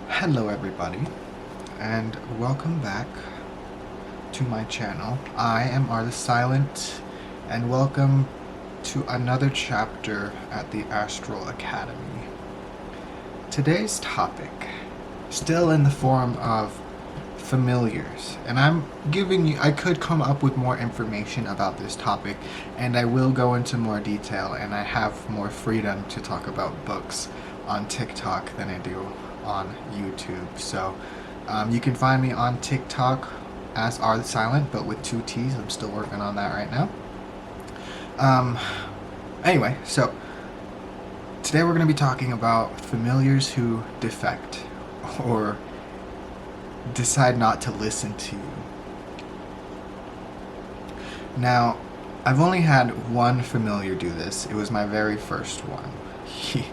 Hello everybody, and welcome back to my channel. I am Are the Silent, and welcome to another chapter at the Astral Academy. Today's topic, still in the form of familiars, and I could come up with more information about this topic, and I will go into more detail, and I have more freedom to talk about books on TikTok than I do on YouTube. So you can find me on TikTok as Are the Silent, but with two T's. I'm still working on that right now. Anyway, so today we're going to be talking about familiars who defect or decide not to listen to you. Now, I've only had one familiar do this. It was my very first one. He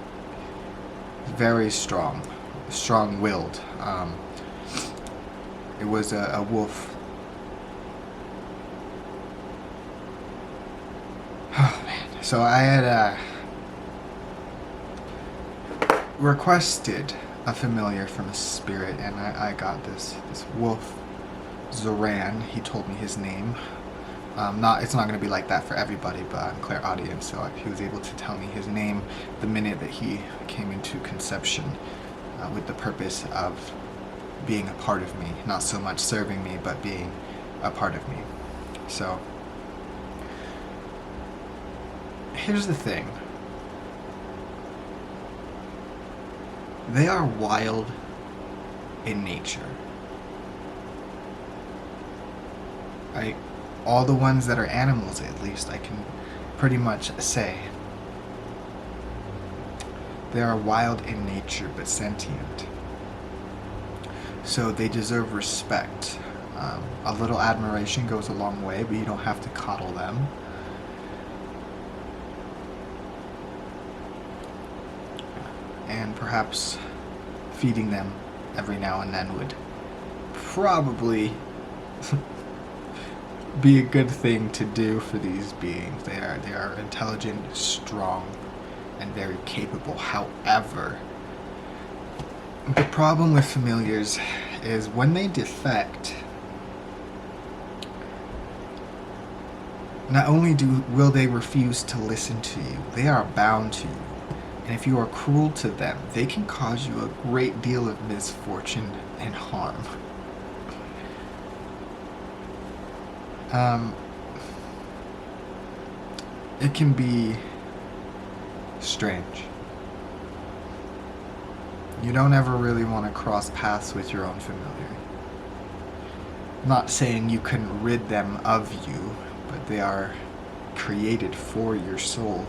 very strong-willed. It was a wolf. Oh man! So I had requested a familiar from a spirit, and I got this wolf, Zoran. He told me his name. It's not going to be like that for everybody, but I'm clairaudient, so he was able to tell me his name the minute that he came into conception, with the purpose of being a part of me, not so much serving me, but being a part of me. So here's the thing. They are wild in nature. All the ones that are animals, at least, I can pretty much say. They are wild in nature, but sentient. So they deserve respect. A little admiration goes a long way, but you don't have to coddle them. And perhaps feeding them every now and then would probably be a good thing to do for these beings. They are intelligent, strong, and very capable. However, the problem with familiars is when they defect, not only will they refuse to listen to you, they are bound to you. And if you are cruel to them, they can cause you a great deal of misfortune and harm. It can be strange. You don't ever really want to cross paths with your own familiar. I'm not saying you can rid them of you, but they are created for your soul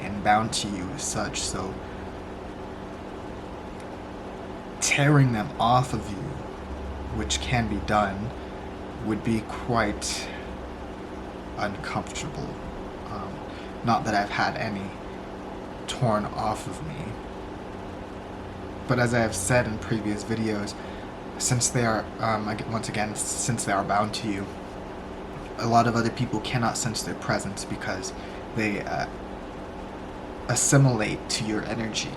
and bound to you as such, so tearing them off of you, which can be done, would be quite uncomfortable. Not that I've had any torn off of me, but as I have said in previous videos, since they are, since they are bound to you, a lot of other people cannot sense their presence because they assimilate to your energy.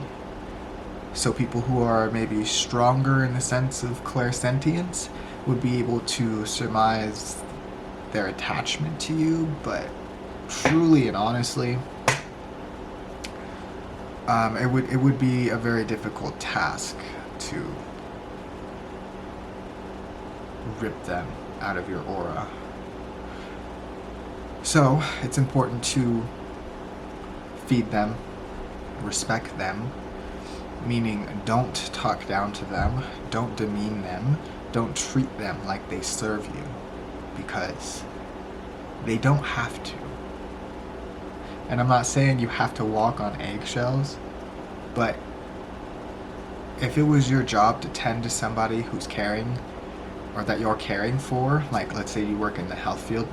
So people who are maybe stronger in the sense of clairsentience would be able to surmise their attachment to you, but truly and honestly, it would be a very difficult task to rip them out of your aura. So it's important to feed them, respect them, meaning don't talk down to them, don't demean them, don't treat them like they serve you, because they don't have to. And I'm not saying you have to walk on eggshells, but if it was your job to tend to somebody who's caring, or that you're caring for, like let's say you work in the health field,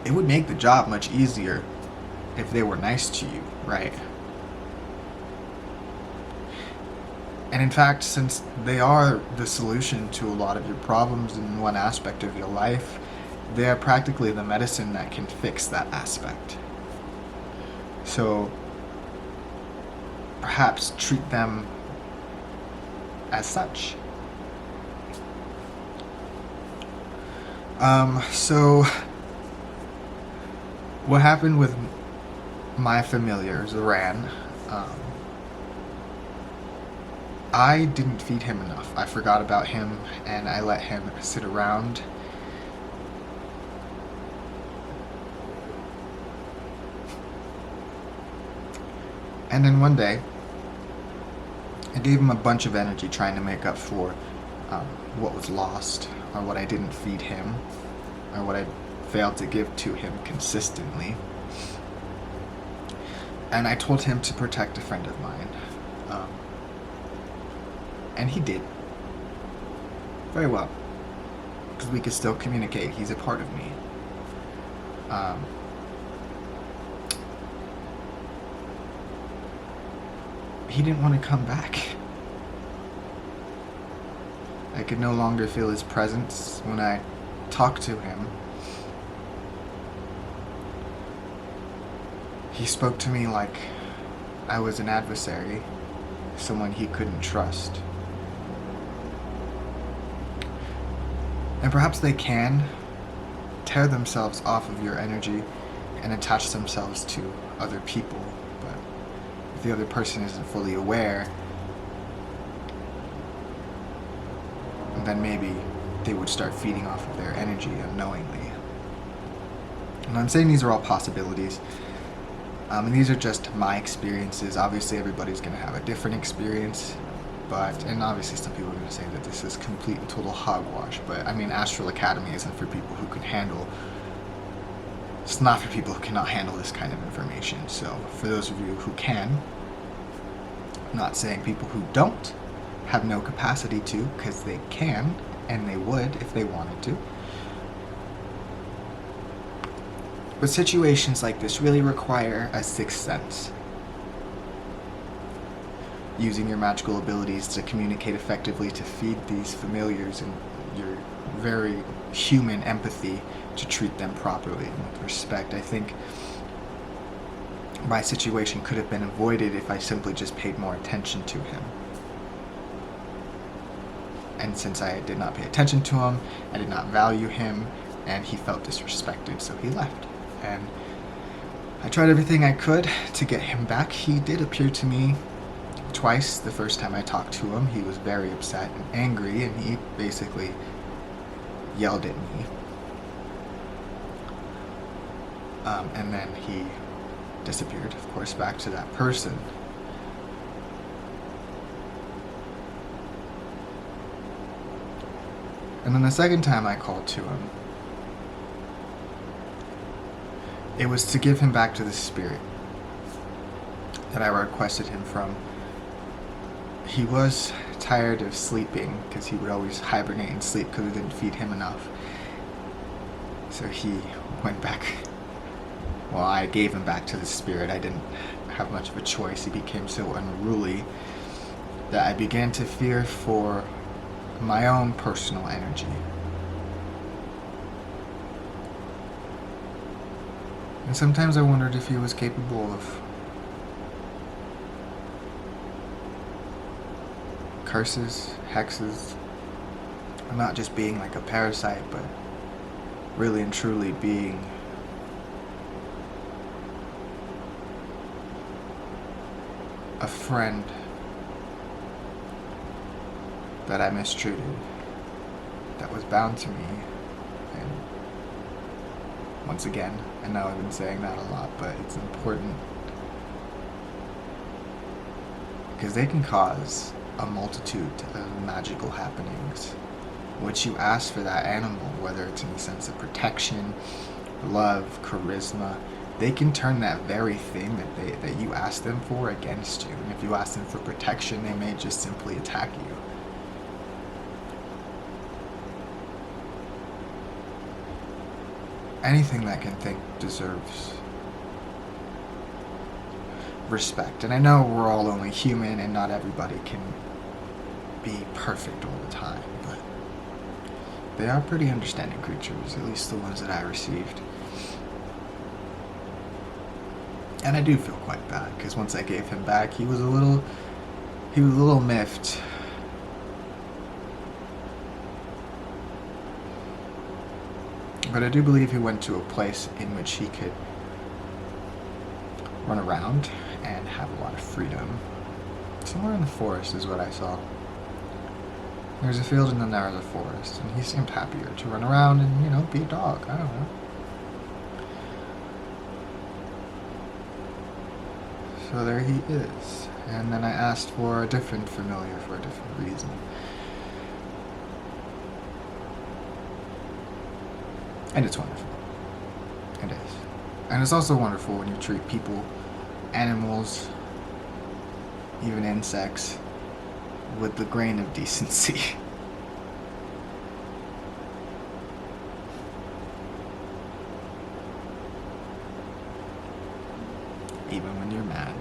it would make the job much easier if they were nice to you, right? And in fact, since they are the solution to a lot of your problems in one aspect of your life, they are practically the medicine that can fix that aspect. So perhaps treat them as such. So what happened with my familiars, Ran, I didn't feed him enough. I forgot about him and I let him sit around. And then one day, I gave him a bunch of energy trying to make up for what was lost, or what I didn't feed him, or what I failed to give to him consistently. And I told him to protect a friend of mine. And he did. Very well. Because we could still communicate. He's a part of me. He didn't want to come back. I could no longer feel his presence when I talked to him. He spoke to me like I was an adversary, someone he couldn't trust. And perhaps they can tear themselves off of your energy and attach themselves to other people, but if the other person isn't fully aware, then maybe they would start feeding off of their energy unknowingly. And I'm saying these are all possibilities, and these are just my experiences. Obviously everybody's going to have a different experience, and obviously some people are going to say that this is complete and total hogwash, but I mean, Astral Academy isn't for people who can handle, it's not for people who cannot handle this kind of information. So for those of you who can, I'm not saying people who don't have no capacity to, because they can, and they would if they wanted to. But situations like this really require a sixth sense. Using your magical abilities to communicate effectively, to feed these familiars, and your very human empathy to treat them properly and with respect. I think my situation could have been avoided if I simply just paid more attention to him. And since I did not pay attention to him, I did not value him, and he felt disrespected, so he left. And I tried everything I could to get him back. He did appear to me twice. The first time I talked to him, he was very upset and angry, and he basically yelled at me. And then he disappeared, of course, back to that person. And then the second time I called to him, it was to give him back to the spirit that I requested him from. He was tired of sleeping because he would always hibernate and sleep because we didn't feed him enough. So he went back. Well, I gave him back to the spirit. I didn't have much of a choice. He became so unruly that I began to fear for my own personal energy. And sometimes I wondered if he was capable of curses, hexes, not just being like a parasite, but really and truly being a friend that I mistreated, that was bound to me. And once again, I know I've been saying that a lot, but it's important because they can cause a multitude of magical happenings. What you ask for that animal, whether it's in the sense of protection, love, charisma, they can turn that very thing that you ask them for against you. And if you ask them for protection, they may just simply attack you. Anything that can think deserves respect. And I know we're all only human and not everybody can be perfect all the time, but they are pretty understanding creatures, at least the ones that I received. And I do feel quite bad, because once I gave him back, he was a little miffed But I do believe he went to a place in which he could run around and have a lot of freedom. Somewhere in the forest is what I saw. There's a field and then there was a forest, and he seemed happier to run around and, you know, be a dog. I don't know. So there he is. And then I asked for a different familiar for a different reason. And it's wonderful. It is. And it's also wonderful when you treat people, animals, even insects, with the grain of decency. Even when you're mad.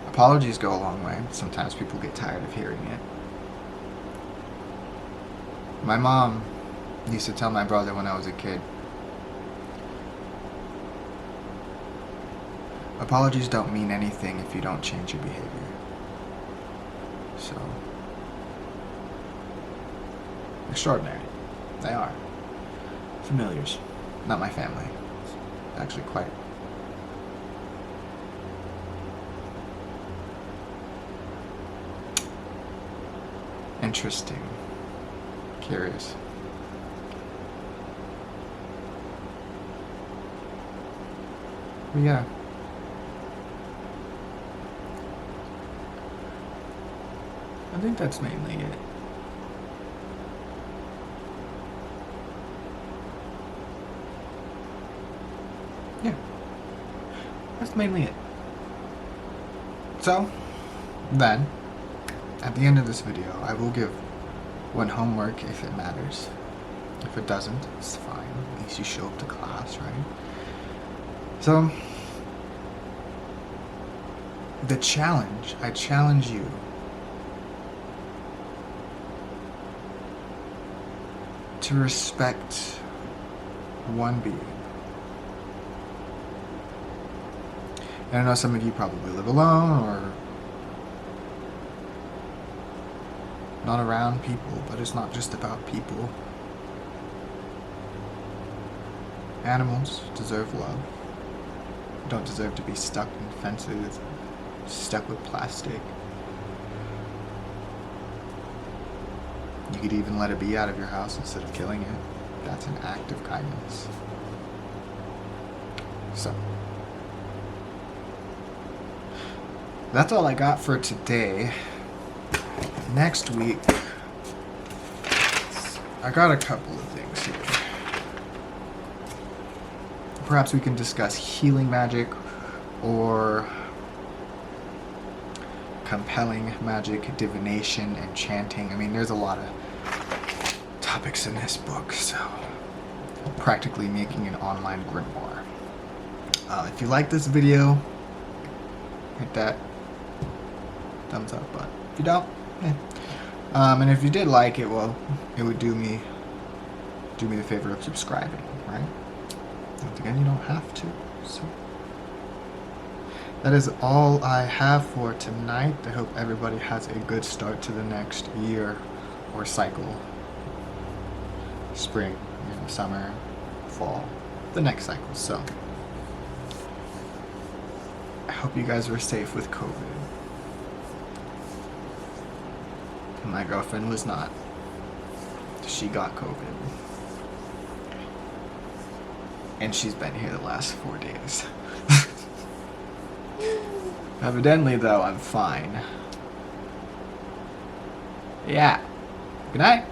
Apologies go a long way. Sometimes people get tired of hearing it. My mom used to tell my brother when I was a kid, apologies don't mean anything if you don't change your behavior. So, extraordinary. They are. Familiars. Not my family. It's actually quite interesting. Curious. But yeah. I think that's mainly it. Yeah. That's mainly it. So, then, at the end of this video, I will give one homework if it matters. If it doesn't, it's fine. At least you show up to class, right? So, the challenge, I challenge you to respect one being. And I know some of you probably live alone or not around people, but it's not just about people. Animals deserve love. Don't deserve to be stuck in fences, stuck with plastic. You could even let a bee out of your house instead of killing it. That's an act of kindness. So, that's all I got for today. Next week, I got a couple of things here. Perhaps we can discuss healing magic or compelling magic, divination, enchanting. I mean, there's a lot of topics in this book, so practically making an online grimoire. If you like this video, hit that thumbs up button. If you don't, and if you did like it, well, it would do me the favor of subscribing, right? Once again, you don't have to. So that is all I have for tonight. I hope everybody has a good start to the next year or cycle. Spring, summer, fall, the next cycle. So I hope you guys were safe with COVID. My girlfriend was not. She got COVID. And she's been here the last 4 days. Evidently, though, I'm fine. Yeah. Good night.